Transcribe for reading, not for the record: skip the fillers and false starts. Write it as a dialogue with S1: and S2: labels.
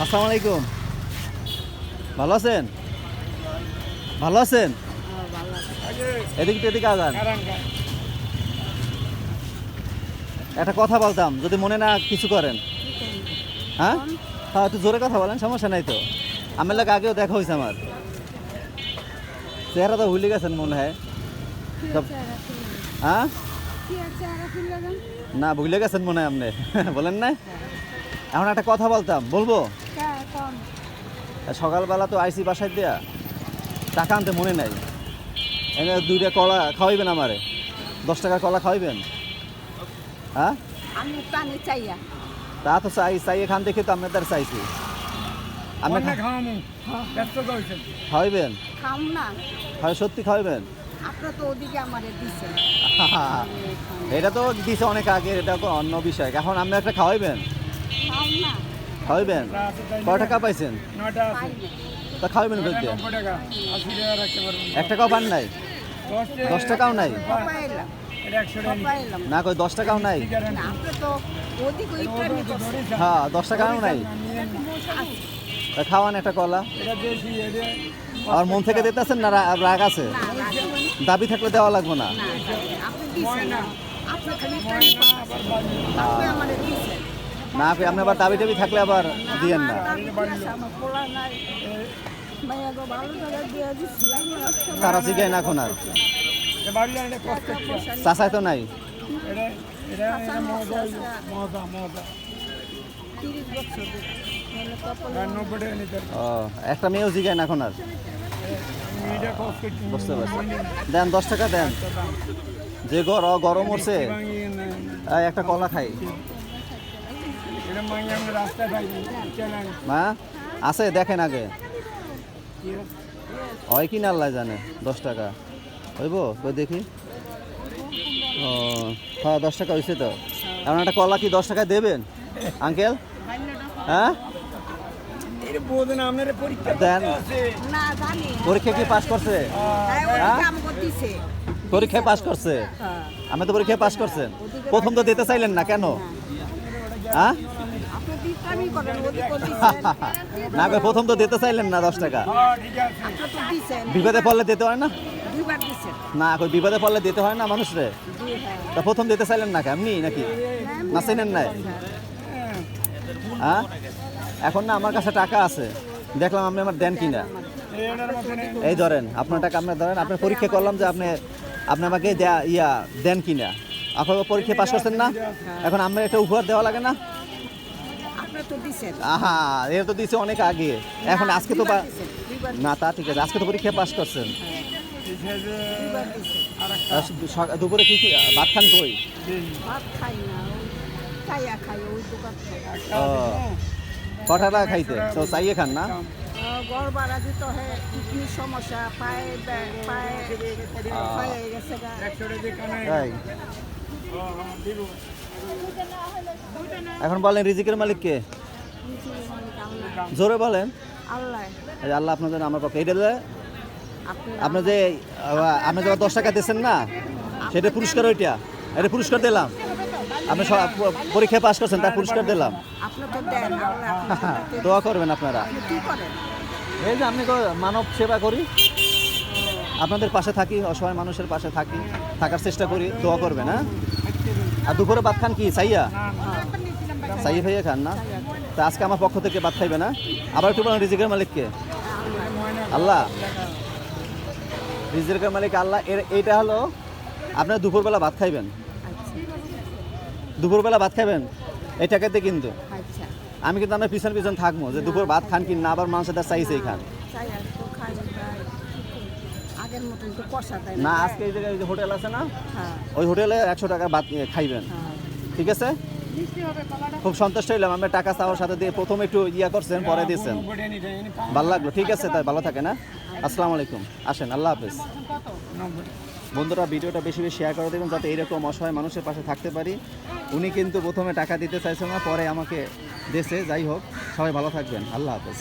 S1: আসসালামু আলাইকুম। ভালো আছেন? ভালো আছেন? এদিকে এদিকে আগান। একটা কথা বলতাম, যদি মনে না কিছু করেন। হ্যাঁ হ্যাঁ, একটু জোরে কথা বলেন, সমস্যা নাই তো। আমার লাগে আগেও দেখা হয়েছে আমার। চেহারা তো ভুলে গেছেন মনে হয়। হ্যাঁ না, ভুলে গেছেন মনে হয় আপনি। বলেন না? এখন একটা কথা বলতাম, বলবো? সকালবেলা তো আইসি বাসায় দেয়া, টাকা আনতে মনে নাই। এনে 2টা কলা খাওয়াইবেন আমারে, 10 টাকার কলা খাওয়াইবেন? হ্যাঁ তা তো চাই এখান থেকে তো আপনাদের চাইছি। আপনি খাওয়াইবেন? সত্যি খাওয়াইবেন? এটা তো দিছে অনেক আগে, এটা তো অন্য বিষয়। এখন আপনি একটা খাওয়াইবেন? খাওয়াইবেন? কয় টাকা পাইছেন? তা খাওয়াইবেন বলতে 1 টাকাও পান নাই? 10 টাকাও নাই? না, কই 10 টাকাও নাই? হ্যাঁ, 10 টাকাও নাই। তা খাওয়ান একটা কলা। আর মন থেকে দিতেছেন না রাগ আছে? দাবি থাকলে দেওয়া লাগবে না। না, আপনি আবার দাবি টাবি থাকলে আবার দিয়েন না। তারা জিগায় না এখন আর? চাচাই তো নাই? ও, একটা মেয়েও জিগায় না এখন আর? বুঝতে পারছি। দেন 10 টাকা দেন। যে গরম উঠছে, একটা কলা খাই। মা আছে, দেখেন আগে হয় কি না, আল্লাহ জানে। 10 টাকা হইব? কই দেখি। ও হ্যাঁ, 10 টাকা হয়েছে তো। এমন একটা কলা কি 10 টাকায় দেবেন আঙ্কেল? হ্যাঁ দেন। পরীক্ষা কি পাস করছে? পরীক্ষায় পাস করছে? আমি তো পরীক্ষায় পাস করছেন। প্রথম তো দিতে চাইলেন না কেন? হ্যাঁ না, প্রথম তো দিতে চাইলেন না 10 টাকা। বিপদে পড়লে দিতে হয় না? না, কই বিপদে পড়লে দিতে হয় না মানুষরে? তা প্রথম দিতে চাইলেন না কেমনি নাকি? না চিনেন নাই? হ্যাঁ এখন না আমার কাছে টাকা আছে, দেখলাম আপনি আমার দেন কিনা। এই ধরেন আপনার টাকা, আপনার ধরেন। আপনার পরীক্ষা করলাম যে আপনি আমাকে দেন কিনা। আপনার পরীক্ষা পাস করছেন না, এখন আমরা একটা উপহার দেওয়া লাগে না? হ্যাঁ, এটা তো দিয়েছে অনেক আগে। এখন আজকে তো না, তা ঠিক আছে, আজকে তো পরীক্ষা পাস করছেন। দুপুরে কি ভাত খান? কই কটা টাকা খাইতে তো চাইয়ে খান না? এখন বলেন রিজিকের মালিক কে? জোরে বলেন। আল্লাহ আপনার জন্য আমার পক্ষে। এটা আপনি যে 10 টাকা দিচ্ছেন না, সেটা পুরস্কার। এটা পুরস্কার দিলাম। আপনি পরীক্ষায় পাস করছেন, তার পুরস্কার দিলাম। দোয়া করবেন আপনারা। এই যে আমি মানব সেবা করি, আপনাদের পাশে থাকি, অসহায় মানুষের পাশে থাকার চেষ্টা করি। দোয়া করবেন। হ্যাঁ, আর দুপুরে ভাত খান কি চাইয়া ভাইয়া খান না? তা আজকে আমার পক্ষ থেকে ভাত খাইবে না? আবার একটু বলেন রিজিকের মালিককে? আল্লাহ। রিজিকের মালিক আল্লাহ। এইটা হলো আপনার দুপুরবেলা ভাত খাইবেন। দুপুরবেলা ভাত খাবেন এই টাকাতে, কিন্তু আমি কিন্তু আপনার পিছন থাকবো যে দুপুর ভাত খান কি না, আবার মানুষের চাইছেই খান না। আজকে এই জায়গায় যে হোটেল আছে না, ওই হোটেলে 100 টাকা ভাত খাইবেন। ঠিক আছে, খুব সন্তুষ্ট হইলাম। আমি টাকা চাওয়ার সাথে দিয়ে প্রথমে একটু করছেন, পরে দিয়েছেন, ভালো লাগলো। ঠিক আছে, তাই ভালো থাকে না? আসসালামু আলাইকুম। আসেন, আল্লাহ হাফেজ। বন্ধুরা, ভিডিওটা বেশি শেয়ার করে দেবেন, যাতে এরকম অসহায় মানুষের পাশে থাকতে পারি। উনি কিন্তু প্রথমে টাকা দিতে চাইছেন না, পরে আমাকে দিয়েছে। যাই হোক, সবাই ভালো থাকবেন। আল্লাহ হাফেজ।